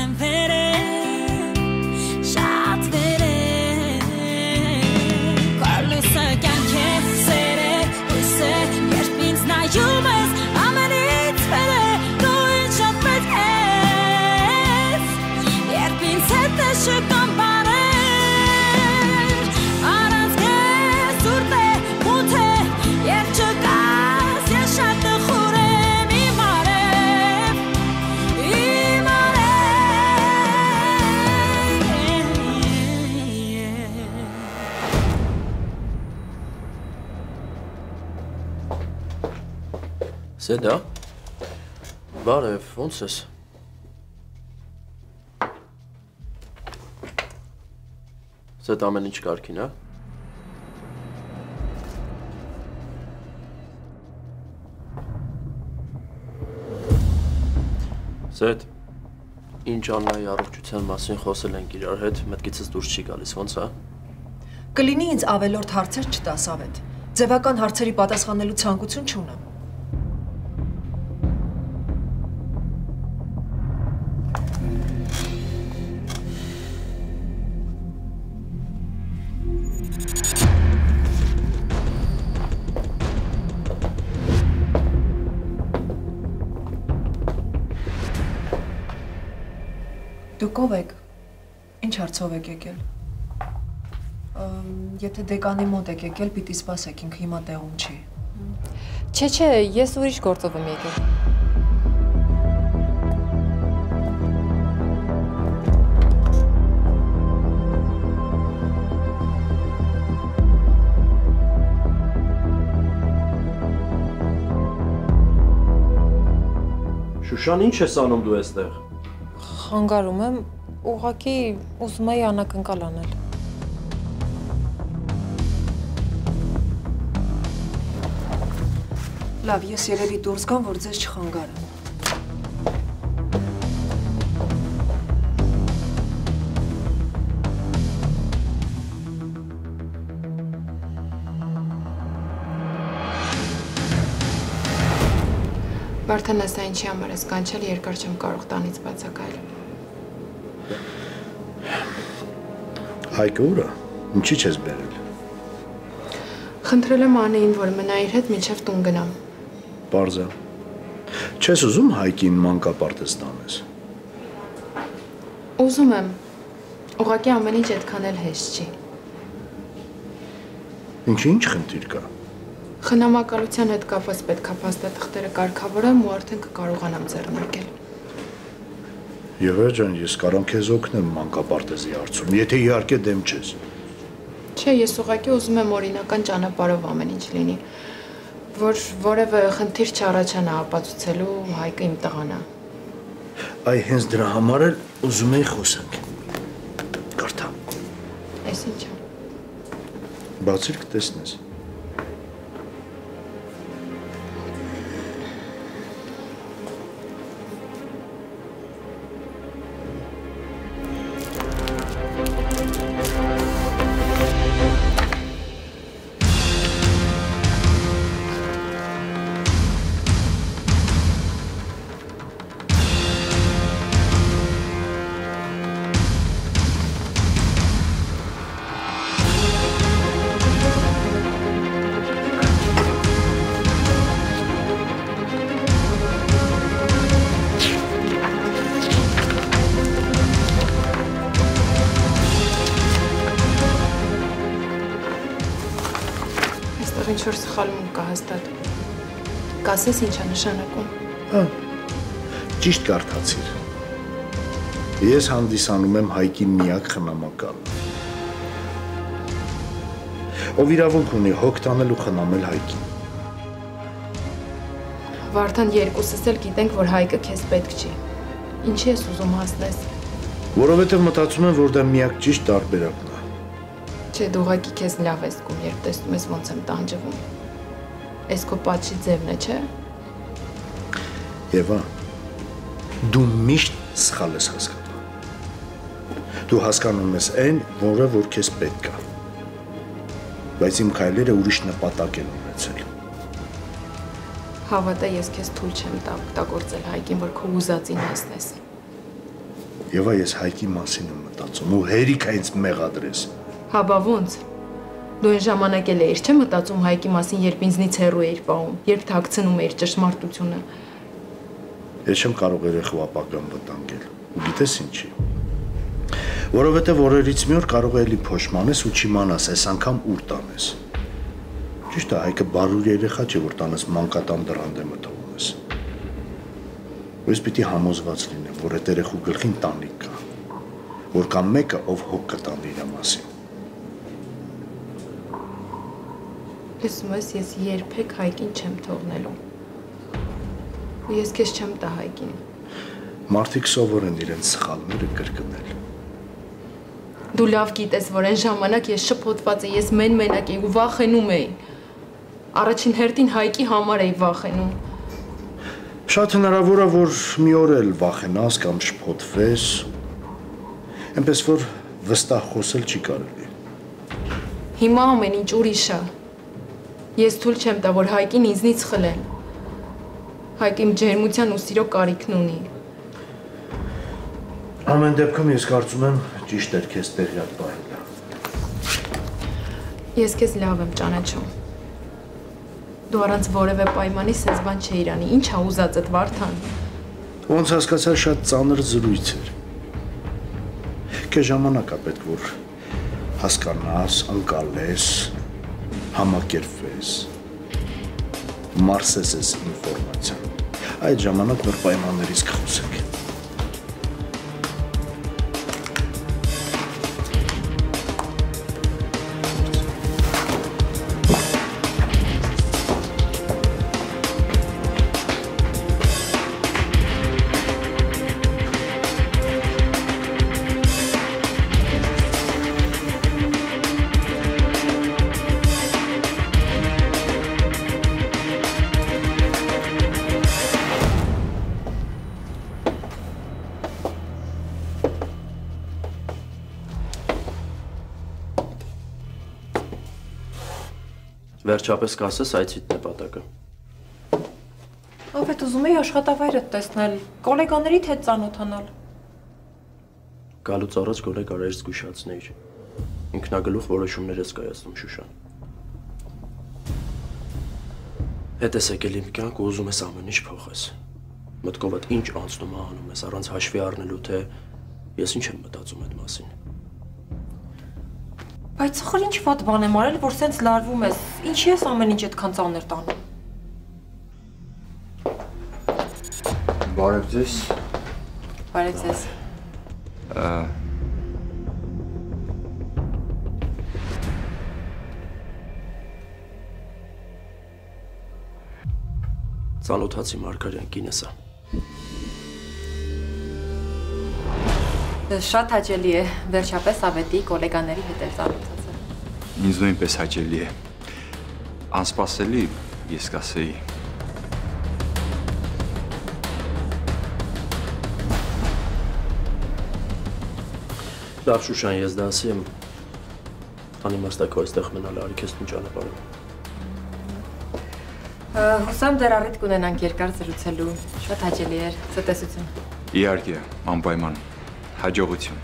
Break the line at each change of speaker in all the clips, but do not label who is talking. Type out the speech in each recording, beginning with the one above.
եմ վերել շատ վերել Կար լույսը կյանք է սեր է հույս է երբ ինձ նայում ես ամենից վեր է դու ինձ շատ պետք ես երբ ինձ հետ ես շկամ բարեր առանց քեզ սուրբ է մութ է երբ չկաս ես շատ տխուր եմ իմ արև
Սեդա, բարև, ոնց ես։ Սեդ ամեն ինչ կարգին, հա։ Սեդ, ինչ Աննայի առողջության մասին խոսել ենք իրար հետ, մտքիցս դուրս չի գալիս, ոնց հա։
Կլինի ինձ ավելորդ հարցեր չտաս ավետ, ձևական հարցերի պատասխանելու ցանկություն չունեմ։ Դուք ով եք, ինչ հարցով եք եկել, եթե դեկանի մոտ եք եկել, պիտի սպասեք, ինքը հիմա տեղում չի։
Չէ, ես ուրիշ գործով եմ եկել։
Շուշան, ինչ ես անում դու այստեղ։
Խանգարում եմ, ուղղակի ուզում էի անակնկալ անել։
Լավ, ես երևի դուրս գամ, որ ձեզ չխանգարեմ։
Վարդան ասա ինչի համար ես կանչել, երկար չեմ կարող տանից բացակայել։
Հայկը ուր է, ինչի չես բերել։
Խնդրել եմ Անեին, որ մնա իր հետ մինչև տուն գնամ։
Պարզ է։ Չես ուզում Հայկին մանկապարտեզ տանես։
Ուզում եմ, ուղղակի ամեն ինչ այդքան էլ հեշտ չի։
Ինչ խնդիր կա։
Խնամակալության հետ կապված պետք է փաստաթղթերը կարգավորեմ ու արդեն կկարողանամ ձեռնարկել։
Եվա ջան, ես կարամ քեզ օգնեմ մանկապարտեզի հարցում, եթե իհարկե դեմ չես։
Չէ, ես ուղղակի ուզում եմ օրինական ճանապարհով ամեն ինչ լինի, որ որևէ խնդիր չառաջանա ապացուցելու Հայկը իմ տղան է։
Այ հենց դրա համար էլ ուզում էի խոսանք։ Կարդա։
Այս ինչ է։
Բացիր կտեսնես։
Ինչ-որ սխալում կա հաստատ։ Կասես ինչ է նշանակում։
Ճիշտ կարդացիր։ Ես հանդիսանում եմ Հայկի միակ խնամակալը, ով իրավունք ունի հոգ տանել ու խնամել Հայկին։
Վարդան, երկուսս էլ գիտենք, որ Հայկը քեզ պետք չի։ Ինչի ես ուզում հասնես։
Որովհետև մտածում եմ, որ դա միակ ճիշտ տարբերակն է։
Չէ, դու ուղղակի քեզ լավ ես զգում, երբ տեսնում ես ոնց եմ տանջվում։ Էս քո պատշի ձևն է, չէ՞։
Եվա, դու միշտ սխալ ես հասկանում։ Դու հասկանում ես այն, որը որ քեզ պետք է։ Բայց իմ քայլերը ուրիշ նպատակ են ունեցել։
Հավատա, ես քեզ թույլ չեմ տա օգտագործել Հայկին, որ քո ուզածին հասնես։
Եվ ես Հայկի մասին եմ մտածում ու հերիք ինձ մեղադրես։
Հա բա ոնց։ Դու այն ժամանակ էլ էիր, չէ՞ մտածում Հայկի մասին, երբ ինձնից հեռու էիր պահում, երբ թաքցնում էիր ճշմարտությունը։
Ես չեմ կարող երեխու ապագան վտանգել։ Ու գիտես ինչի։ Որովհետև օրերից մի օր կարող է էլի փոշմանես ու չիմանաս այս անգամ ուր տանես։ Ճիշտ է, Հայկը բարուր երեխա չէ, որ տանես մանկատան դռան դեմը թողում ես։ Ու ես պիտի համոզված լինեմ, որ այդ երեխու գլխին տանիք կա, որ կա մեկը, ով հոգ կտանի իր մասին։
Լսում ես երբեք Հայկին չեմ թողնելու։ Ու ես քեզ չեմ տա Հայկին։
Մարդիկ սովոր են իրենց սխալները կրկնել։
Դու լավ գիտես, որ այն ժամանակ ես շփոթված էի, ես մենակ էի ու վախենում էի։ Առաջին հերթին Հայկի համար էի վախենում։
Շատ հնարավոր է, որ մի օր էլ վախենաս կամ շփոթվես, այնպես որ վստահ խոսել չի կարելի։
Հիմա ամեն ինչ ուրիշ է։ Ես թույլ չեմ տա, որ Հայկին ինձնից խլեն։ Հայկ իմ ջերմության ու սիրո կարիքն ունի։
Ամեն դեպքում ես կարծում եմ ճիշտ էր քեզ տեղյակ պահելը։
Ես քեզ լավ եմ ճանաչում։ Դու առանց որևէ պայմանի սենց բան չէիր անի, ինչ ա ուզածդ Վարդան։
Ոնց հասկացա շատ ծանր զրույց էր։ Քեզ ժամանակ է պետք, որ հասկանաս, ընկալես, համակերպվես, մարսես ես ինֆորմացիան։ Այդ ժամանակ նոր պայմաններից կխոսենք։
Վերջապես կասես այցիդ նպատակը։
Ավետ ուզում էի աշխատավայրդ տեսնել, գոլեգաներիդ հետ ծանոթանալ։
Գալուց առաջ գոլեգարերից զգուշացնեիր։ Ինքնագլուխ որոշումներ ես կայացնում Շուշան։ Հետ ես եկել իմ կյանք ու ուզում ես ամեն ինչ փոխես։ Մտքովդ ինչ անցնում անում ես առանց հաշվի առնելու, թե ես ինչ եմ մտածում այդ մասին։
Բայց ախր ինչ վատ բան եմ արել, որ սենց լարվում ես, ինչի ես ամեն ինչ այդքան ծանր տանում։
Բարև ձեզ։
Բարև ձեզ։
Ծանոթացի Մարգարյան կինս է։
Շատ հաճելի է, վերջապես Ավետի գոլեգաների հետ էր ծանոթացել։
Ինձ նույնպես հաճելի է։ Անսպասելի, ես կասեի։
Լավ Շուշան, ես դա ասի եմ, անիմաստ է քո այստեղ մնալը, արի քեզ տուն ճանապարհում։
Հուսամ դեռ առիթ կունենանք երկար զրուցելու, շատ հաճելի էր, ցտեսություն։
Իհարկե, անպայման, հաջողություն։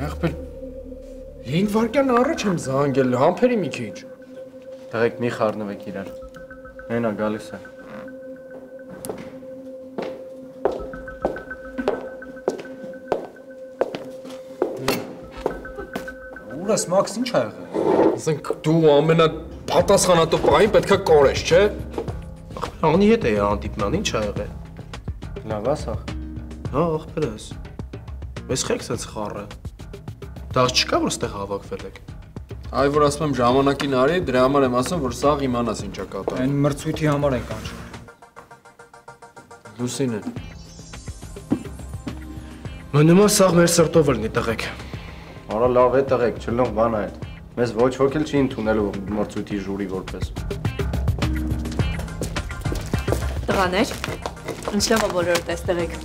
Ախպեր, 5 վարկյան առաջ եմ զանգել, համբերի մի քիչ։
Տղեկ մի խառնվեք իրար։ Հենա գալիս է։
Ուր ես Մաքս, ինչ ա եղել։ Ասենք դու ամենապատասխանատու պահին պետքա կորես, չէ։ Ախպեր, անի հետ էի հանդիպման, ինչ ա եղել։
Լավ ասախ։
Հա, ախպեր ես։ Մեզ խեք սենց խառը։ Դաղ չկա, որ ստեղ հավաքվել եք։
Այ որ ասում եմ ժամանակին արի, դրա համար եմ ասում, որ սաղ իմանաս ինչա կատարում։
Այն մրցույթի համար ենք անջում։
Լուսինը։
Մնում է սաղ մեր սրտով լինի տղեկ։
Արա լավ է տղեկ, չլնող բան է այդ։ Մեզ ոչ ոք էլ չի ընդունելու մրցույթի ժյուրի որպես։
Տղաներ, ինչ լավ է բոլորը տեստեղ եք։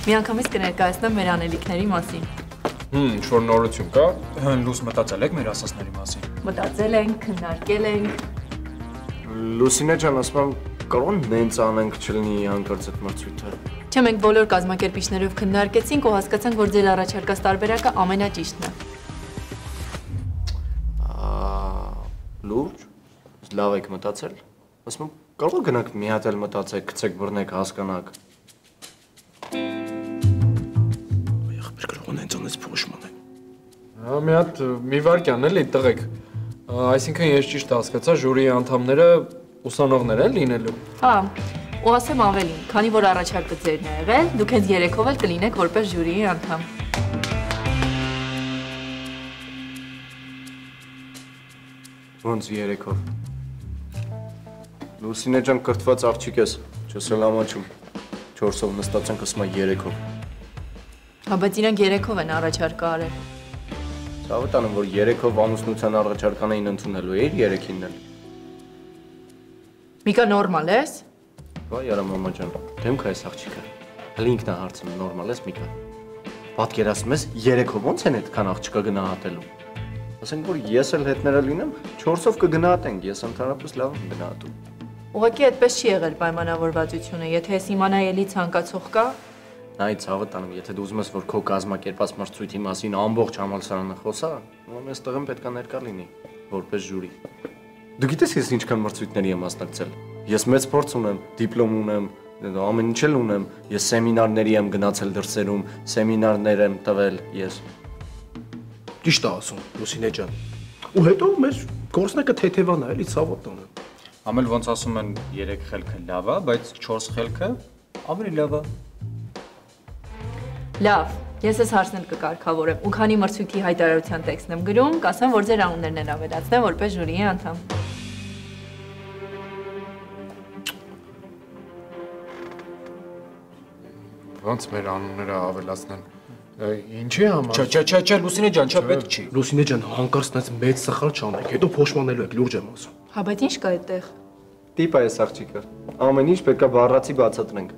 Միանգամից կներկայացնեմ մեր անելիքների մասին։
Ինչ-որ նորություն կա։ Լույս մտածել եք մեր ասածների մասին։
Մտածել ենք, քննարկել ենք։
Լուսինե ջան, ասում եմ, կարող նենց անենք չլինի հանկարծ այդ մրցույթը։
Չէ, մենք բոլոր կազմակերպիչներով քննարկեցինք ու հասկացանք, որ ձեր առաջարկած տարբերակը ամենաճիշտն է։
Լուրջ, լավ եք մտածել։ Ասում եմ, կարող գնանք մի հատ էլ մտածեք, գցեք բռնեք, հասկանաք։
Ախպեր կարող են ցանից փոշման են։
Հա, մի հատ մի վարքյան էլի տղեկ։ Այսինքն ես ճիշտ հասկացա, ժյուրիի անդամները ուսանողներ են լինելու։
Հա, ու ասեմ ավելին, քանի որ առաջարկը ձերն է եղել, դուք հենց 3-ով էլ կլինեք որպես ժյուրիի անդամ։
Ոնց 3-ով։ Լուսինե ջան, կրթված աղջիկ ես, չես էլ ամաչում։ 4-ով նստած ենք, ասում եմ 3-ով։
Հա, բայց իրանք 3-ով են առաջարկը արել։
Ցավը տանում, որ 3-ով ամուսնության առաջարական էին ընդունելու, էիր 3-ին էլ։
Միկա նորմալ ես։
Վայ, արա մամա ջան, դեմք այս աղջիկը։ Հələ ինքն է հարցնում, նորմալ ես Միկա։ Պատկերացնում ես 3-ով ոնց են այդքան աղջիկը գնահատելու։ Ասենք որ ես էլ հետները լինեմ, 4-ով կգնահատենք, ես ընդհանրապես լավ եմ գնահատում։
Ուղղակի այդպես չի եղել պայմանավորվածությունը, եթե ես իմանայի էլի ցանկացող կա։
Նայ ցավը տանում, եթե դու ուզում ես որ քո կազմակերպած մրցույթի մասին ամբողջ համալսարանը խոսա, ուրեմն այս տղեն պետք է ներկա լինի, որպես ժյուրի։ Դու գիտես ես ինչքան մրցույթների եմ մասնակցել։ Ես մեծ փորձ ունեմ, դիպլոմ ունեմ, ամեն ինչ էլ ունեմ, ես սեմինարների եմ գնացել դրսերում, սեմինարներ եմ տվել ես։
Ճիշտ է ասում, Լուսինե ջան։ Ու հետո մեր գործնակը թեթևանա էլի ցավոտ տանը։
Ամել ոնց ասում են 3 խելքը լավ է, բայց 4 խելքը ավելի լավ է։
Լավ, ես այս հարցն էլ կկարգավորեմ ու քանի մրցույթի հայտարարության տեքստն եմ գրում, կասեմ, որ ձեր անուններն են ավելացնեմ որպես ժյուրիի անդամ։
Ոնց մեր անունները ավելացնեն։ Ինչի համար։
Չէ, Լուսինե ջան, չէ, պետք չի։ Լուսինե ջան, հանկարծ տես մեծ սխալ չանեք, հետո փոշմանելու եք, լուրջ եմ ասում։
Հա, բայց ինչ կա այդտեղ։
Տիպ է այս աղջիկը։ Ամեն ինչ պետք է բառացի բացատրենք։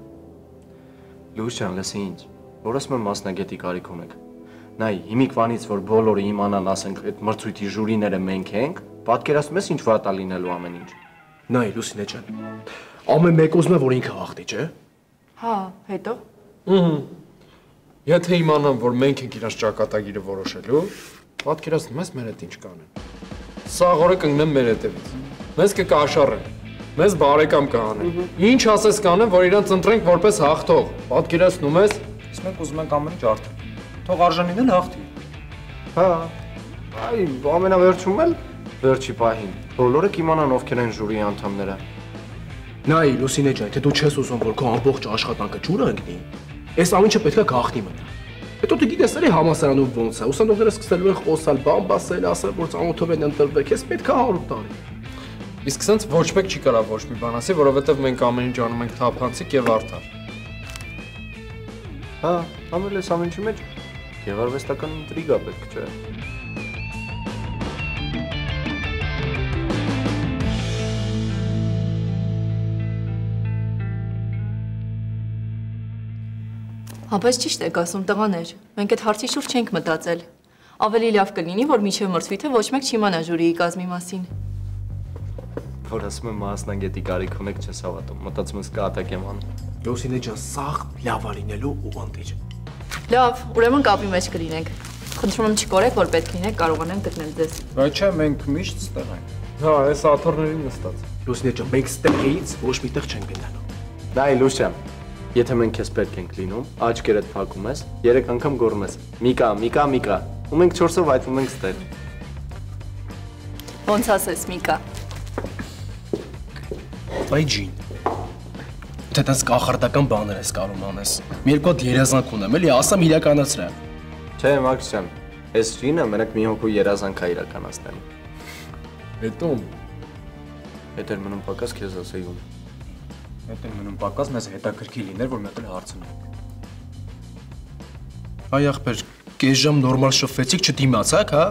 Լուրջ ջան, լսի ինձ։ Որ ասում եմ մասնագետի կարիք ունեք։ Նայ, հիմիկվանից որ բոլորը իմանան, ասենք, այդ մրցույթի ժյուրիները մենք ենք, պատկերացնում ես ինչ վատ է լինելու ամեն ինչ։
Նայ, Լուսինե ջան։ Ամեն մեկ ուզում է որ ինքը հաղթի, չէ։
Հա, հետո։
Եթե իմանամ, որ մենք ենք իրաց ճակատագիրը որոշելու, պատկերացնում ես մեր հետ ինչ կանեն։ Սաղ օրը կընկնեմ մեր հետևից։ Մեզ կկաշառեն։ Մեզ բարեկամ կանեն։ Ինչ ասես կանեն, որ իրանց ընտրենք որպես հաղթող։ Պատկերացնում ես։
Իսկ մենք ուզում ենք ամեն ինչ արդեն։ Թող արժանին էլ հաղթի։
Հա։ Այ ամենավերջում էլ վերջի պահին բոլորը կիմանան ովքեր են ժյուրիի անդամները։
Նայ, Լուսինե ջան, թե դու չես ուզում որ քո ամբողջ աշխատանքը ջուրը ընկնի, այս ամենը պետք է գաղտնի մնա։ Հետո դու գիտես էլի համասարանում ոնց է, ուսանողները սկսելու են խոսալ, բան բասել, ասել որ ծանոթով են ընտրվել, քեզ պետք է 100 տարի։
Իսկ սենց ոչ մեկ չի կարող ոչ մի բան ասի, որովհետև մենք ամեն ինչ անում ենք թափանցիկ եւ արդար։
Հա, ամեն այս ամենի մեջ գեղարվեստական ինտրիգա պետք չէ։
Հա, բայց ճիշտ եք ասում տղաներ, մենք այդ հարցի շուրջ չենք մտածել։ Ավելի լավ կլինի, որ մինչև մրցույթը ոչ մեկ չիմանա ժյուրիի կազմի մասին։
Որ ասում եմ մասնագետի կարիք ունեք չես հավատում, մտածում ես կատակ եմ անում։
Լուսինե ջան, սաղ լավ է լինելու ու ընտիր։
Լավ, ուրեմն կապի մեջ կլինենք։ Խնդրում եմ չկորեք, որ պետք լինեք կարողանանք գտնել ձեզ։
Բայց չէ, մենք միշտ ստեղ ենք։
Հա, այս աթոռներին նստած։
Լուսինե ջան, մենք ստեղից ոչ միտեղ չենք գնալու։
Դայ Լուսյան, եթե մենք քեզ պետք ենք լինում, աչքերդ փակում ես, 3 անգամ գոռում ես. Միկա, Միկա, Միկա։ Ու մենք 4-ով այդվում ենք ստեղ։
Ոնց ասես, Միկա։
Բայ ջին։ Թե դες կախարդական բաներ ես կարող անես։ Մի երկու հատ երազանք ունեմ, էլի ասամ իրականացրա։
Չէ, Մաքսյան, այս ջինը մենակ մի հոգու երազանք է իրականացնելու։
Հետո
Հետեր մնում պակաս քեզ ասեի ում։
Հետո մնում պակաս մեզ հետաքրքիր լիներ, որ մեկ էլ հարցնենք։
Այ ախպեր, կես ժամ նորմալ շփվեցիք, չդիմացաք, հա։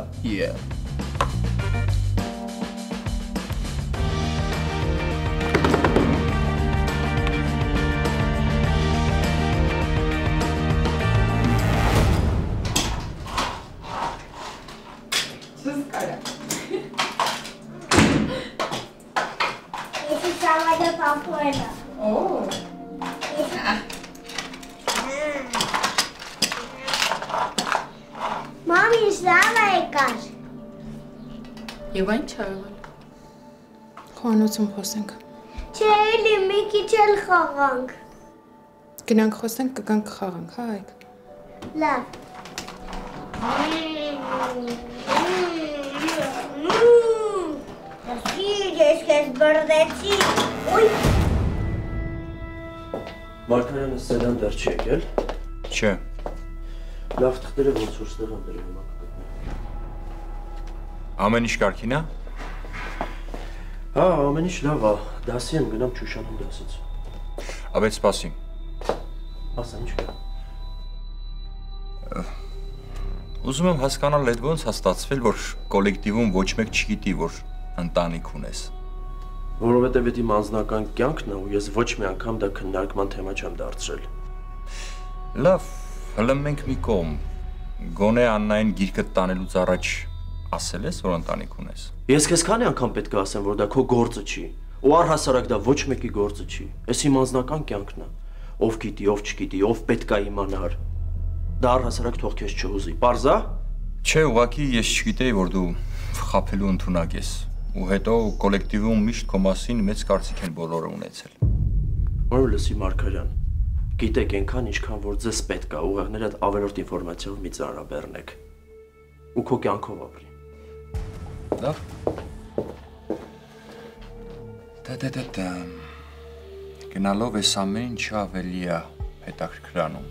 Давайте попробуем. О. Մամի, լավ եկար։
Եվ այն չա եղել։ Խոհանոցում խոսենք։
Չէ, էլի մի քիչ էլ խաղանք։
Գնանք խոսենք, կգանք խաղանք, հա այք։
Լավ։ Ես քեզ բրդեցի։ Ոյ։
Մարգարյանը սենան դեռ չի եկել։
Չէ։
Լավ թղթերը ոնց որ ստեղ են դրել հիմա կգտնի։
Ամեն ինչ կարգին է։
Հա, ամեն ինչ լավ է։ Դասի եմ գնամ Չուշանում դասից։
Ապետ սպասի։
Ասա ինչ կա։
Ուզում եմ հասկանալ այդ ոնց է ստացվել, որ կոլեկտիվում ոչ մեկ չգիտի, որ ընտանիք ունես։
Որովհետև դա իմ անձնական կյանքն է ու ես ոչ մի անգամ դա քննարկման թեմա չեմ դարձրել։
Լավ, հələ մենք մի կողմ։ Գոնե Աննային գիրկը տանելուց առաջ ասել ես, որ ընտանիք ունես։
Ես քեզ քանի անգամ պետք է ասեմ, որ դա քո գործը չի, ու առհասարակ դա ոչ մեկի գործը չի։ Էս իմ անձնական կյանքն է։ Ով գիտի, ով չգիտի, ով պետք է իմանար։ Դա առհասարակ թող քեզ չհուզի։ Պարզա։
Չէ, ուղղակի ես չգիտեի, որ դու խաբելու ընդունակ ես։ Ու հետո կոլեկտիվում միշտ քո մասին մեծ կարծիք են բոլորը ունեցել։
Որ լսի Մարգարյան, գիտեք այնքան ինչքան որ ձեզ պետք է, ուղեղները այդ ավելորդ ինֆորմացիայով մի ծանրաբեռնեք։ Ու քո կյանքով ապրի։
Լավ։ Դա։ Գնալով այս ամեն ինչը ավելի է հետաքրքրանում։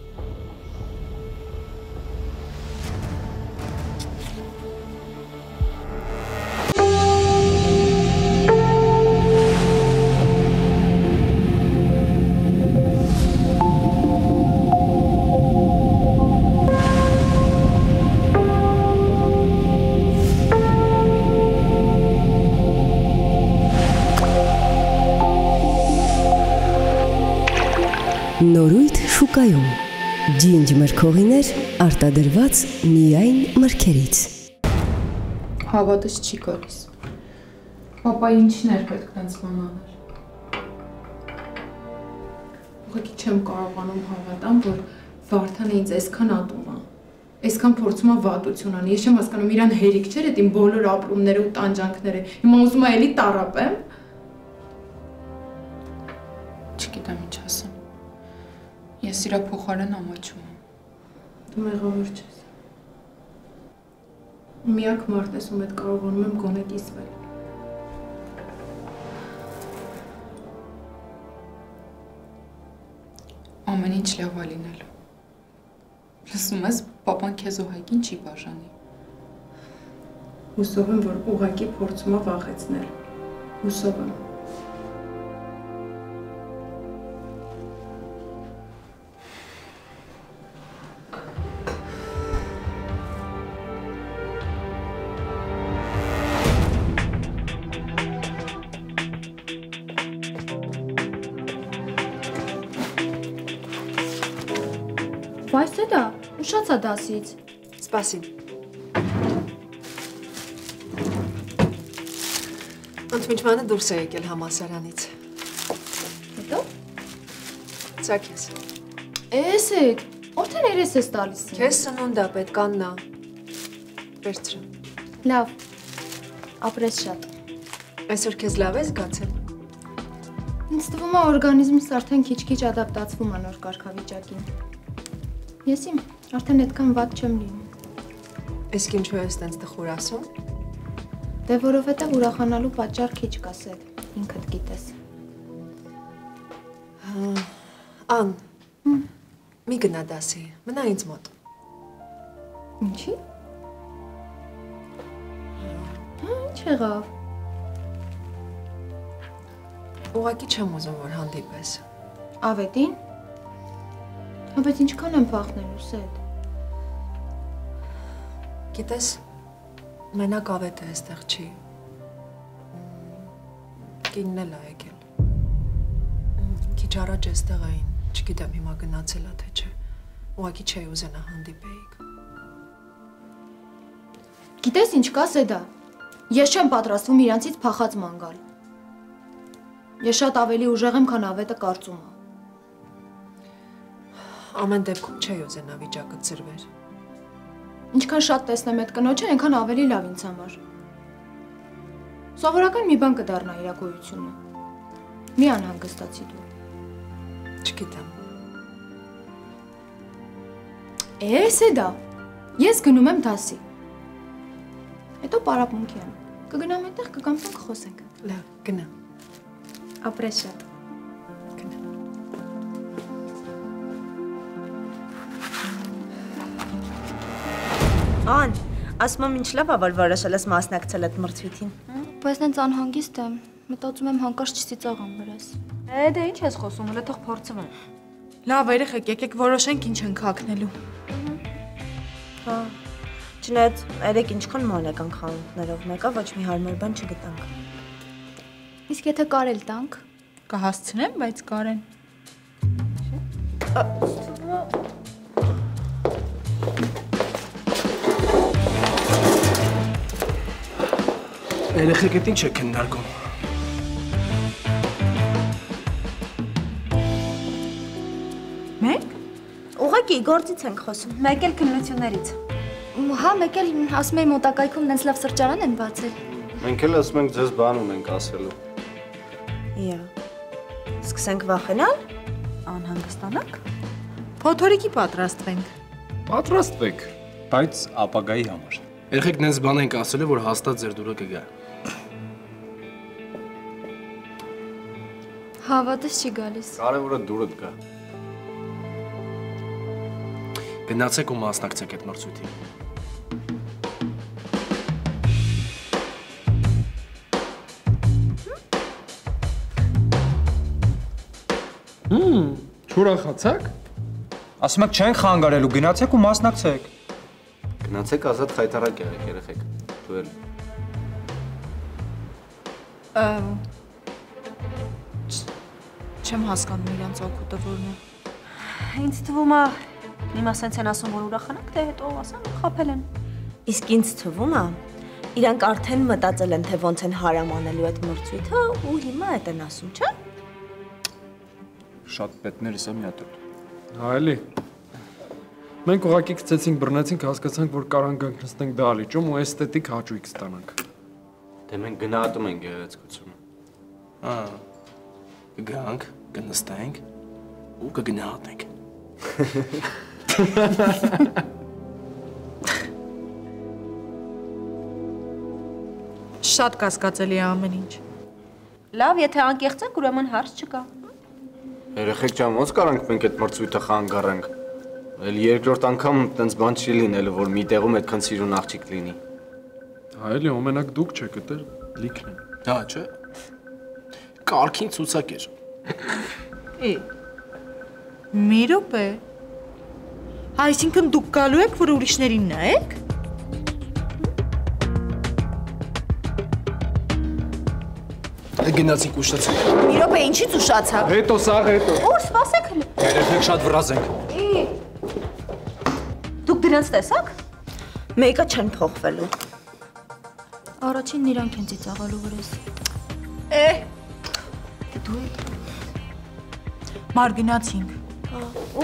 Նորույթ շուկայում ջինջ մրգողիներ արտադրված միայն մրգերից։
Հավատս չի գալիս։ Պապա ինչն էր պետք տենց բան անել։ Ուղղակի չեմ կարողանում հավատամ, որ Վարդանը ինձ այսքան ատում է։ Այսքան փորձում է վատություն անի։ Ես չեմ հասկանում իրան հերիք չէր այդ իմ բոլոր ապրումները ու տանջանքները։ Հիմա ուզում է էլի տառապեմ։ Չգիտեմ ինչ ասեմ։ Ես իրա փոխարեն ամաչում եմ։ Դու մեղավոր չես։ Միակ մարդն ես, ում հետ կարողանում եմ գոնե կիսվել։ Ամեն ինչ լավ է լինելու։ Լսում ես, պապան քեզ ու Հայկին չի բաժանի։ Հուսով եմ, որ ուղղակի փորձում է վախեցնել։ Հուսով եմ։
Բայց դա ուշացա դասից։
Սպասի։ Ընդմիջմանը դուրս է եկել համալսարանից։
Հետո։
Ցակես։
Էս է, որտե՞ղ երես ես տալիս։
Քեզ սնունդ է պետք Աննա։ Վերցրու։
Լավ։ Ապրես շատ։
Այսօր քեզ լավ է զգացել։
Ինձ թվում է օրգանիզմս արդեն քիչ-քիչ ադապտացվում է նոր կարգավիճակին։ Ես իմ արդեն այդքան վատ չեմ լինում։
Իսկ ինչու ես տենց տխուր ասում։
Դե որովհետև ուրախանալու պատճառ քիչ կասել, ինքդ գիտես։
Ան, մի գնա դասի, մնա ինձ մոտ։
Ինչի։ Ինչ եղավ։
Ուղղակի չեմ ուզում, որ հանդիպես։
Ավետին։ Բայց ինչքան եմ փախնելու սեդ։
Գիտես, մենակ ավետը այստեղ չի։ Կինն էլ է եկել։ Քիչ առաջ այստեղ էին, չգիտեմ հիմա գնացել է թե չէ։ Ուղղակի չէի ուզենա հանդիպեիք։
Գիտես ինչ կա սեդա։ Ես չեմ պատրաստվում իրանցից փախած ման գալ։ Ես շատ ավելի ուժեղ եմ, քան ավետը կարծում է։
Ամեն դեպքում չի ուզենա վիճակը ծրվեր։
Ինչքան շատ տեսնեմ այդ կնոջը, այնքան ավելի լավ ինձ համար։ Սովորական մի բան կդառնա իր գոյությունը։ Մի անհանգստացի դու։
Չգիտեմ։
Էսե դա։ Ես գնում եմ դասի։ Հետո պարապմունքի եմ։ Կգնամ այնտեղ, կգամ տուն կխոսենք։
Լավ, գնա։
Ապրես շատ։
Ան, ասում եմ ինչ լավ է, որ որոշել ես մասնակցել այդ մրցույթին։
Բայց նենց անհանգիստ եմ, մտածում եմ հանկարծ չծիծաղան վրաս։
Դե ինչ ես խոսում, հələ թող փորձվեն։
Լավ, երեխեք, եկեք որոշենք ինչ ենք հագնելու։
Հա։ Չնայած երեք ինչքան ման եկանք խանութներով, մեկը ոչ մի հարմար բան չգտանք։
Իսկ եթե կարել տանք,
կհասցնեմ, բայց կարեն։
Երեխեք էդ ինչ եք քննարկում։
Մենք? Ուղղակի գործից ենք խոսում, մեկ էլ քննություններից։
Հա, մեկ էլ ասում եմ մոտակայքում նենց լավ սրճարան են բացել։
Մենք էլ ասում ենք ձեզ բան ունենք ասելու։
Իա։ Սկսենք վախենալ, անհանգստանանք։
Փոթորիկի պատրաստվենք։
Պատրաստվեք, բայց ապագայի համար։
Երեխեք նենց բան ենք ասելու, որ հաստատ ձեր դուրը կգա։
Հավատս չի գալիս։
Կարևորը դուրդ գա։
Գնացեք ու մասնակցեք այդ մրցույթին։
Չուրախացաք։
Ասում եք չեն խանգարելու, գնացեք ու մասնակցեք։
Գնացեք ազատ խայտարակ եղեք երեխեք։ Դու էլ։
Չեմ հասկանում իրանց օգուտը որն է։
Ինձ թվում է, հիմա սենց են ասում, որ ուրախանանք, թե հետո ասան, խաբել են։ Իսկ ինձ թվում է, իրանք արդեն մտածել են, թե ոնց են հարամ անելու այդ մրցույթը ու հիմա այդ են ասում, չէ՞։
Շատ պետներս է միատել։
Հա էլի։ Մենք ուղղակի գցեցինք բռնեցինք, հասկացանք, որ կարող ենք նստենք դահլիճում ու էսթետիկ հաճույք ստանանք։
Դե մենք գնահատում ենք գեղեցկությունը։
Ահա։ Կգանք, կնստենք ու կգնահատենք։
Շատ կասկածելի է ամեն ինչ։
Լավ, եթե անկեղծ ենք, ուրեմն հարց չկա։
Երեխեք ջան, ոնց կարանք մենք այդ մրցույթը խանգարենք։ Էլ երկրորդ անգամ տենց բան չի լինելու, որ մի տեղում այդքան սիրուն աղջիկ լինի։
Հա էլի, ոմենակ դուք չեք դեր, լիքն են։
Հա, չէ։ Կարգին ցուցակ էր։
Մի րոպե։ Այսինքն դուք գալու եք, որ ուրիշներին նայեք։
Գնացինք ուշացանք։
Մի րոպե, ինչից ուշացաք։
Հետո, սաղ հետո։
Ուր, սպասեք հլը։
Երեխեք շատ վրազ ենք։
Դուք դրանց տեսաք։ Մեկը չեն փոխվելու։
Առաջինն իրանք են ծիծաղալու վրաս։
Դու
Մարգինացինք։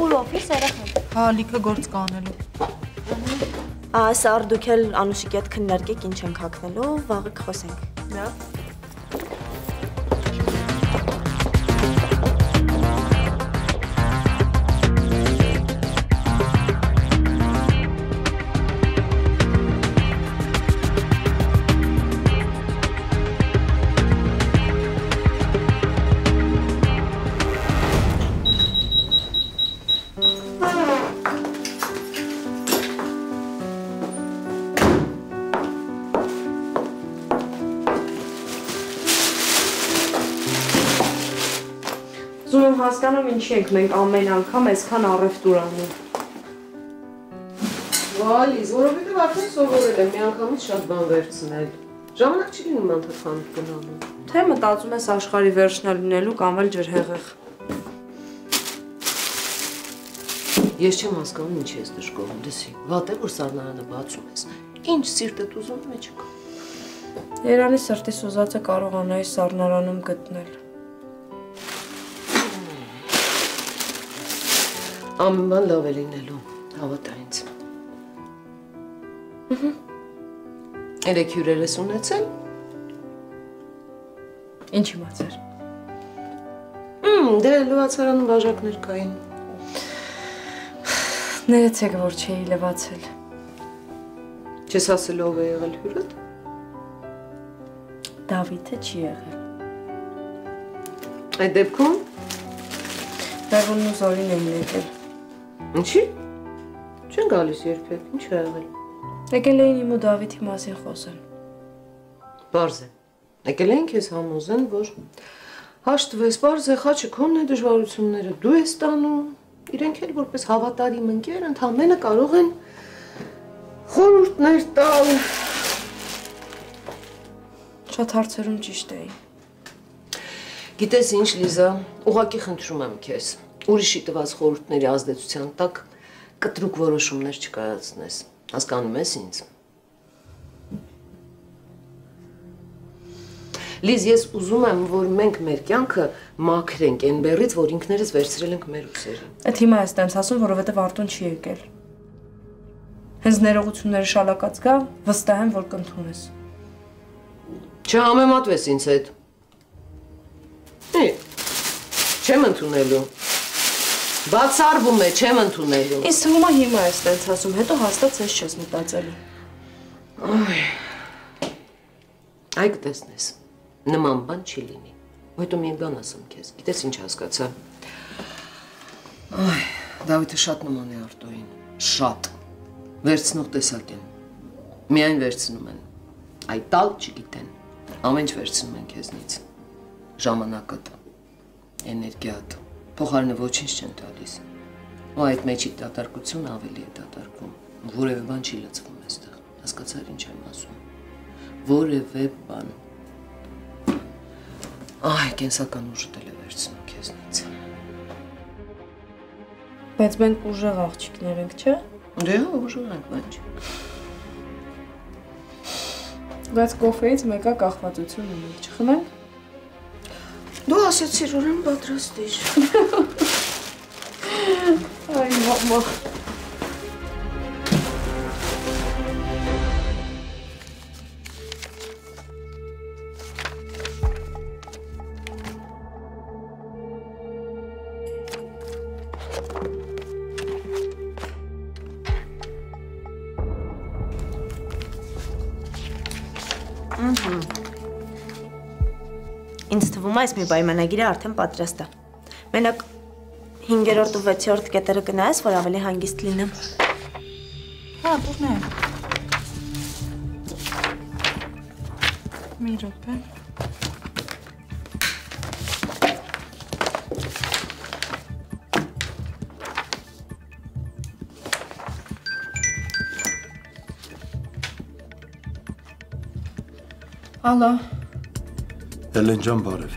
Ուր օֆիս երեխեք։
Հա, լիքը գործ կանելու։
Սար դուք էլ Անուշիկի հետ քննարկեք ինչ ենք հագնելու, վաղը կխոսենք։ Լավ։
Ուզում հասկանում ինչի ենք մենք ամեն անգամ այսքան առևտուր անում։
Վալիզ, որովհետև արդեն սովորել եմ մի անգամից շատ բան վերցնել։ Ժամանակ չի լինում անդադ խանութ գնալու։
Թե մտածում ես աշխարհի վերջնա լինելու կամ էլ ջրհեղեղ։
Ես չեմ հասկանում ինչ ես դժգոհում, դեսի։ Վատ է, որ սառնարանը բացում ես։ Ինչ սիրտդ ուզում մեջ կա։
Երանի սրտի սուզածը կարողանայի սառնարանում գտնել։
Ամեն բան լավ է լինելու, հավատա ինձ։ Երեք հյուրեր ես ունեցել։
Ինչ իմացար։
Դե լվացարանում բաժակներ կային։
Ներեցեք, որ չէի լվացել։
Չես ասել ով է եղել հյուրդ։
Դավիթը չի եղել։
Այդ դեպքում
Բեղունն ու Զորին էին եկել։
Ինչի։ Չեն գալիս երբեք, ինչ է եղել։
Եկել էին իմ ու Դավիթի մասին խոսել։
Պարզ է։ Եկել էին քեզ համոզեն, որ հաշտվես, պարզ է, խաչը քոնն է, դժվարությունները դու ես տանում։ Իրենք էլ որպես հավատարիմ ընկեր ընդամենը կարող են խորհուրդներ տալ։
Շատ հարցերում ճիշտ էի։
Գիտես ինչ, Լիզա, ուղղակի խնդրում եմ քեզ, ուրիշի տված խորհուրդների ազդեցության տակ կտրուկ որոշումներ չկայացնես։ Հասկանում ես ինձ։ Լիզ, ես ուզում եմ, որ մենք մեր կյանքը մաքրենք այն բեռից, որ ինքներս վերցրել ենք մեր ուսերին։
Այդ հիմա ես տենց ասում, որովհետև Արտոն չի եկել։ Հենց ներողությունները շալակած գա, վստահ եմ, որ կընդունես։
Չհամեմատվես ինձ հետ։ Չեմ ընդունելու։ Բացառվում է, չեմ ընդունելու։
Ինձ թվում է հիմա ես տենց ասում, հետո հաստատ ես չես մտածելու։
Այ կտեսնես, նման բան չի լինի։ Հետո մի բան ասեմ քեզ, գիտես ինչ հասկացա։ Դավիթը շատ նման է Արտոյին, շատ։ Վերցնող տեսակ են, միայն վերցնում են, այ տալ չգիտեն, ամեն ինչ վերցնում են քեզնից, ժամանակդ, էներգիատ, փոխարենը ոչինչ չեն տալիս, ու այդ մեջի դատարկությունը ավելի է դատարկվում, որևէ բան չի լծվում այստեղ, հասկացար ինչ եմ ասում, որևէ բան, այ կենսական ուժդ էլ է վերցնում քեզնից։
Բայց մենք ուժեղ աղջիկներ ենք, չէ՞։
Դե ուժեղ ենք, բայց։
Բայց կոֆեից մեկա կախվածություն ունենք, չխմենք։
Դու ասեցիր, ուրեմն պատրաստիր։
Այ մամա։
Ինձ թվում է այս մի պայմանագիրը արդեն պատրաստ է։ Մենակ 5-րդ ու 6-րդ կետերը կնայես, որ ավելի հանգիստ լինեմ։
Հա, տուր Մի րոպե։ Ալո։
Էլեն ջան, բարև։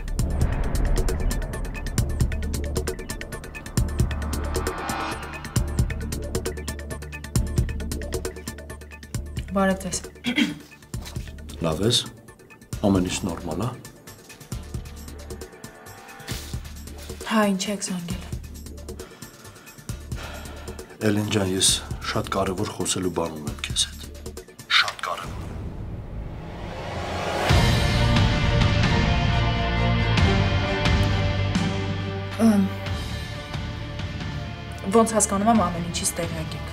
Բարև ձեզ։
Լավ ես, ամեն ինչ նորմալ է։
Հա, ինչ եք զանգել։
Էլեն ջան, ես շատ կարևոր խոսելու բան ունեմ քեզ հետ։ Շատ կարևոր։
Ոնց հասկանում եմ ամեն ինչից տեղյակ եք։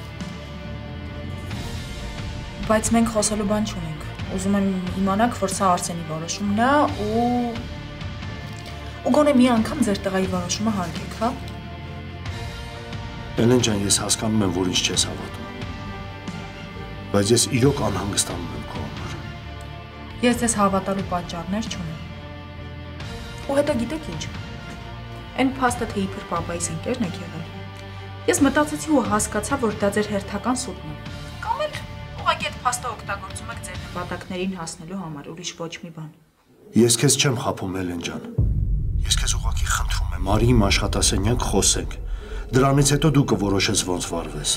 Բայց մենք խոսելու բան չունենք։ Ուզում եմ իմանաք, որ սա Արսենի որոշումն է ու գոնե մի անգամ ձեր տղայի որոշումը հարգեք, հա։
Էլեն ջան, ես հասկանում եմ, որ ինձ չես հավատում։ Բայց ես իրոք անհանգստանում եմ քո համար։
Ես ձեզ հավատալու պատճառներ չունեմ։ Ու հետո գիտեք ինչ։ Այն փաստը թե իբր պապայիս ընկերն եք եղել։ Ես մտածեցի ու հասկացա, որ դա ձեր հերթական սուտն է։ Կամ էլ ուղղակի այդ փաստը օգտագործում եք ձեր նպատակներին հասնելու համար, ուրիշ ոչ մի բան։
Ես քեզ չեմ խաբում, Էլեն ջան։ Ես քեզ ուղղակի խնդրում եմ, արի իմ աշխատասենյակ խոսենք։ Դրանից հետո դու կորոշես ոնց վարվես։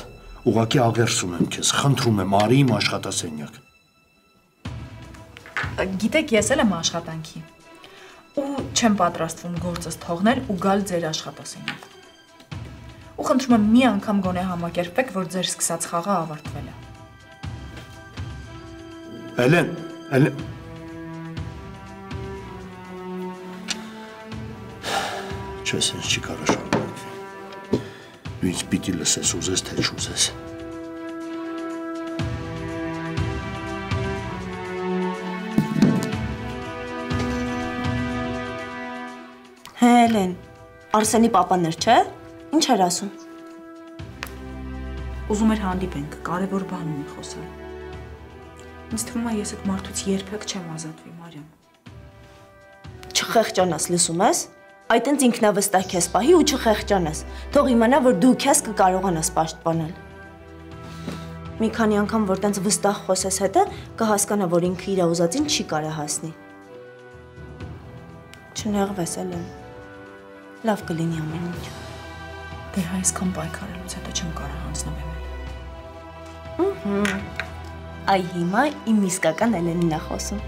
Ուղղակի աղերսում եմ քեզ, խնդրում եմ, արի իմ աշխատասենյակ։
Գիտեք, ես էլ եմ աշխատանքի։ Ու չեմ պատրաստվում գործս թողնել ու գալ ձեր աշխատասենյակ։ Ու խնդրում եմ մի անգամ գոնե համակերպեք, որ ձեր սկսած խաղը ավարտվել է։
Հելեն, Չես ինձ չի կարող շարունակվի։ Դու ինձ պիտի լսես, ուզես թե չուզես։
Հելեն, Արսենի պապաներ չէ, ինչ էր ասում։
Ուզում էր հանդիպենք, կարևոր բան ունի խոսալ։ Ինձ թվում է ես այդ մարդուց երբեք չեմ ազատվի, Մարիամ։
Չխեղճանաս, լսում ես։ Այդ ինձ ինքնավստահ քեզ պահի ու չխեղճանաս։ Թող իմանա, որ դու քեզ կկարողանաս պաշտպանել։ Մի քանի անգամ որ տենց վստահ խոսես հետը, կհասկանա, որ ինքը իր ուզածին չի կարա հասնի։ Չնեղվես, Էլեն։ Լավ կլինի ամեն ինչ։
Դե այսքան պայքարելուց հետո չեմ կարող հանձնվել։
Այ հիմա իմ իսկական Էլենին է խոսում։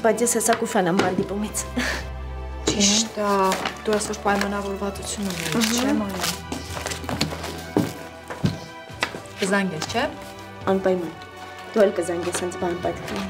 Բայց ես հեսա կուշանամ հանդիպումից։
Ճիշտ է, դու այսօր պայմանավորվածություն ունեիր, չէ՞ Մարիամ։ Կզանգես, չէ՞։
Անպայման։ Դու էլ կզանգես, հենց բան պետք է։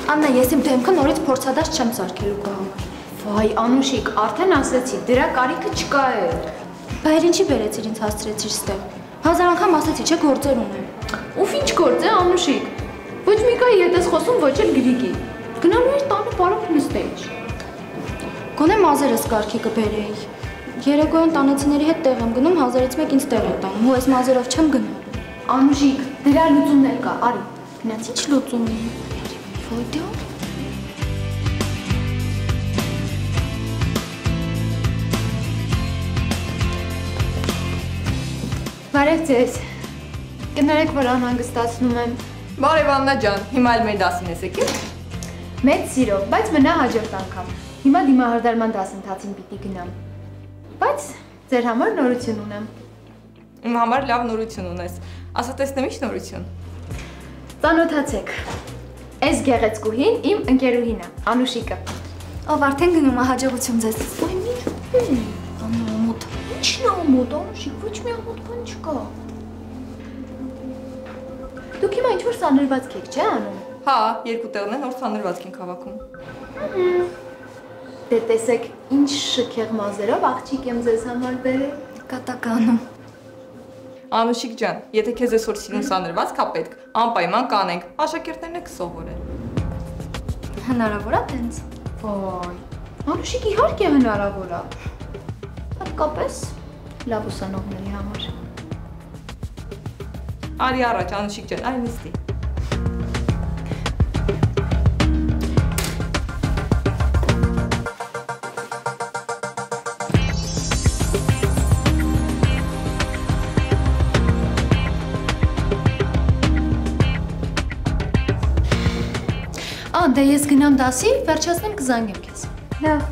Աննա, ես իմ դեմքը նորից փորձադաշ չեմ սարքելու քո համար։ Վայ, Անուշիկ, արդեն ասեցի, դրա կարիքը չկա է։ Բայց ինչի բերեցիր ինձ հասցրեցիր ստեղ։ Հազար անգամ ասեցի, չէ՞ գործեր ունեմ։ Ուֆ, ինչ գործ է, Անուշիկ։ Ոչ Միկայի հետ ես խոսում, ոչ էլ Գրիգի։ Գնալու էր տանը պարոն նստեի։ Գոնե մազերս կարգի կբերեի։ Երեկոյան տանեցիների հետ տեղ եմ գնում, 1000-ից մեկ ինձ տեղ է տանում, ու այս մազերով չեմ գնում։ Անուշիկ, դրա լուծումներ կա, արի։ Գնաց ինչ լուծում է։ Ֆոյդո։ Բարև ձեզ։ Կներեք, որ անհանգստացնում եմ։
Բարև Աննա ջան, հիմա էլ մեր դասին ես եկել։
Մեծ սիրով, բայց մնա հաջորդ անգամ։ Հիմա դիմահարդարման դասընթացին պիտի գնամ։ Բայց ձեր համար նորություն ունեմ։
Իմ համար լավ նորություն ունես։ Ասա տեսնեմ ինչ նորություն։
Ծանոթացեք։ Այս գեղեցկուհին իմ ընկերուհին է, Անուշիկը։ Ով արդեն գնում է, հաջողություն ձեզ։ Ոյ մի ամոթ։ Ինչն է ամոթ, Անուշիկ, ոչ մի ամոթ բան չկա։ Դուք հիմա ինչ-որ սանրվածք եք, չէ՞ անում։
Հա, երկու տեղն են, որ սանրվածք ենք հավաքում։
Դե տեսեք, ինչ շքեղ մազերով աղջիկ եմ ձեզ համար բերել։ Կատականում։
Անուշիկ ջան, եթե քեզ այսօր սիրուն սանրվածք ա պետք, անպայման կանենք, աշակերտներն եք սովորել։
Հնարավոր է տենց։ Ոյ, Անուշիկ իհարկե հնարավոր է։ Հատկապես լավ ուսանողների համար։
Արի առաջ, Անուշիկ ջան, արի նստի։
Դե ես գնամ դասի, վերջացնեմ կզանգեմ քեզ։ Լավ։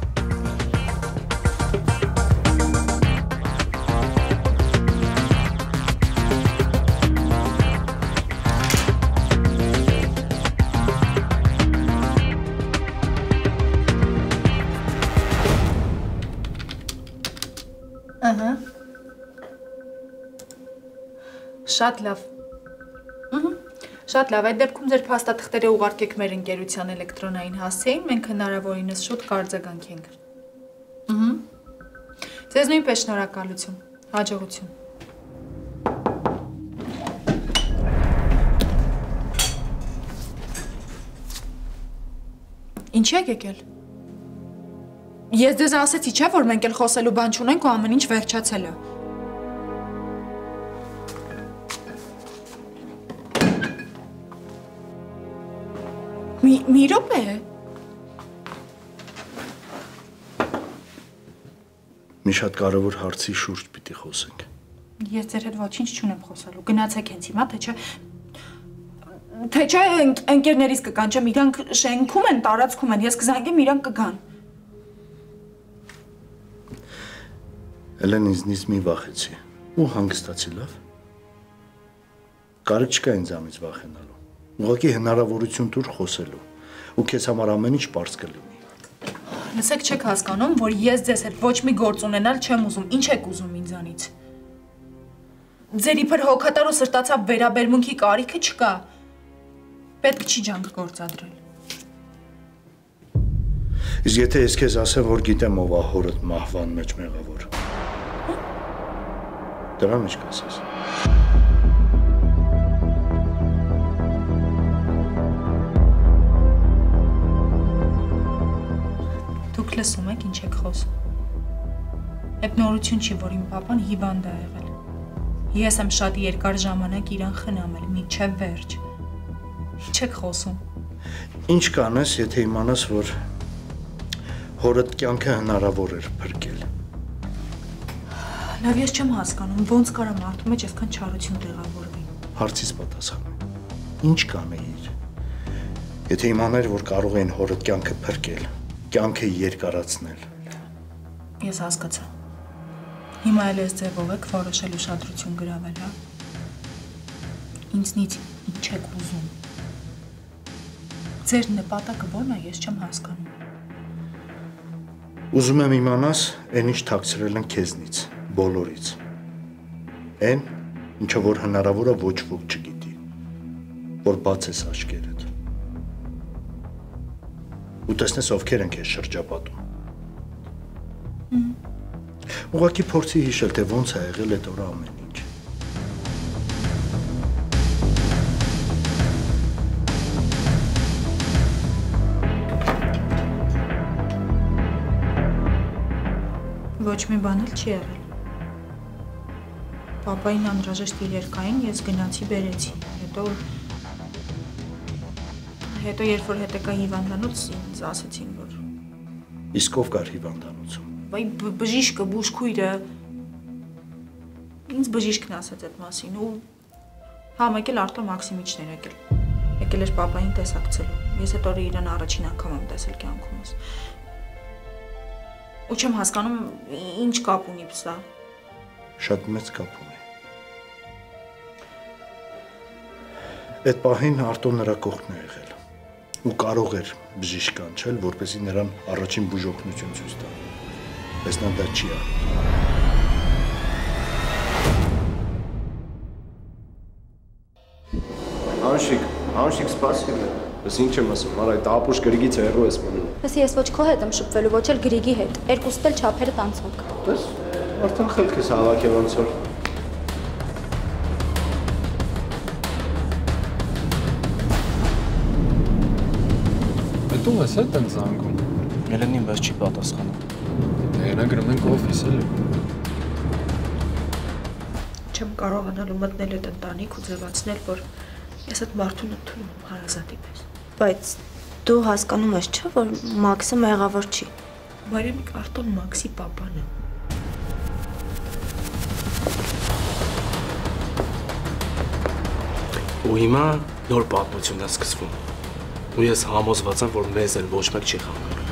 Ահա։ Շատ լավ։ Շատ լավ, այդ դեպքում ձեր փաստաթղթերը ուղարկեք մեր ընկերության էլեկտրոնային հասցեին, մենք հնարավորինս շուտ կարձագանքենք։ Ձեզ նույնպես շնորհակալություն, հաջողություն։ Ինչի եք եկել։ Ես ձեզ ասեցի, չէ՞ որ մենք էլ խոսելու բան չունենք ու ամեն ինչ վերջացել է։ Մի րոպե։
Մի շատ կարևոր հարցի շուրջ պիտի խոսենք։
Ես ձեր հետ ոչինչ չունեմ խոսելու։ Գնացեք հենց հիմա, թե չէ ընկերներից կկանչեմ, իրանք շենքում են, տարածքում են, ես կզանգեմ, իրանք կգան։
Էլեն ինձնից մի վախեցի ու հանգստացի, լավ։ Կարիք չկա ինձանից վախենալու։ Ուղղակի հնարավորություն տուր խոսելու ու քեզ համար ամեն ինչ պարզ կլինի։
Լսեք, չեք հասկանում, որ ես ձեզ հետ ոչ մի գործ ունենալ չեմ ուզում, ինչ եք ուզում ինձանից։ Ձեր իբր հոգատար ու սրտացավ վերաբերմունքի կարիքը չկա։ Պետք չի ջանք գործադրել։
Իսկ եթե ես քեզ ասեմ, որ գիտեմ ով է հորդ մահվան մեջ մեղավոր։ Դրան ինչ կասես։
Դուք լսում եք ինչ եք խոսում։ Այդ նորություն չի, որ իմ պապան հիվանդ է եղել։ Ես եմ շատ երկար ժամանակ իրան խնամել, մինչև վերջ։ Ինչ եք խոսում։
Ինչ կանես, եթե իմանաս, որ հորդ կյանքը հնարավոր էր փրկել։
Լավ, ես չեմ հասկանում, ոնց կարա մարդու մեջ այսքան չարություն տեղավորվի։
Հարցից պատասխան։ Ինչ կանեիր, եթե իմանար, որ կարող էին հորդ կյանքը փրկել, կյանքը երկարացնել։
Ես հասկացա։ Հիմա էլ ես ձևով եք որոշել ուշադրություն գրավել, հա։ Ինձնից ինչ եք ուզում։ Ձեր նպատակը ո՞րն է, ես չեմ հասկանում։
Ուզում եմ իմանաս, այն ինչ թաքցրել են քեզնից, բոլորից։ Այն, ինչը որ հնարավոր է ոչ ոք չգիտի, որ բացես աչքերդ։ Ու տեսնես ովքեր են քեզ շրջապատում։ Ուղղակի փորձի հիշել, թե ոնց է եղել այդ օրը ամեն ինչ։
Ոչ մի բան էլ չի եղել։ Պապային անհրաժեշտ երկային ես գնացի բերեցի, հետո երբ որ հետեկա հիվանդանոց ինձ ասեցին, որ
Իսկ ով կար հիվանդանոցում։
Վայ բժիշկը, բուժքույրը ինձ բժիշկն ասաց այդ մասին ու հա մեկ էլ Արտո Մաքսիմիչն էր եկել էր պապային տեսակցելու։ Ես այդ օրը իրան առաջին անգամ եմ տեսել կյանքումս։ Ու չեմ հասկանում ինչ կապ ունի սա։
Շատ մեծ կապ ունի։ Այդ պահին Արտոն նրա կողքն է եղել ու կարող էր բժիշկ կանչել, որպեսզի նրան առաջին բուժօգնություն ցույց տա։ Բայց նա դա չի արել։
Անշիկ, սպասիլը։ Ես ինչ եմ ասում, մար այդ ապուշ գրիգից հեռու ես մնում։
Ես ոչ քո հետ եմ շփվելու, ոչ էլ գրիգի հետ։ Երկուստ էլ չափերը տանցանք։
Տես, արդեն խելք ես հավաքել ոնց որ։
Դու ես հետ եմ զանգում։
Ելենին բայց չի պատասխանում։
Նա գրում ենք օֆիս էլի։
Չեմ կարողանալու մտնել այդ ընտանիք ու ձևացնել, որ ես այդ մարդուն ընդունում եմ հարազատի պես։
Բայց դու հասկանում ես, չէ՞, որ Մաքսը մեղավոր չի։
Մարիամիկ Արտոն Մաքսի պապան է։
Ու հիմա նոր պատմություն է սկսվում։ Ու ես համոզված եմ, որ մեզ էլ ոչ մեկ չի խանգարել։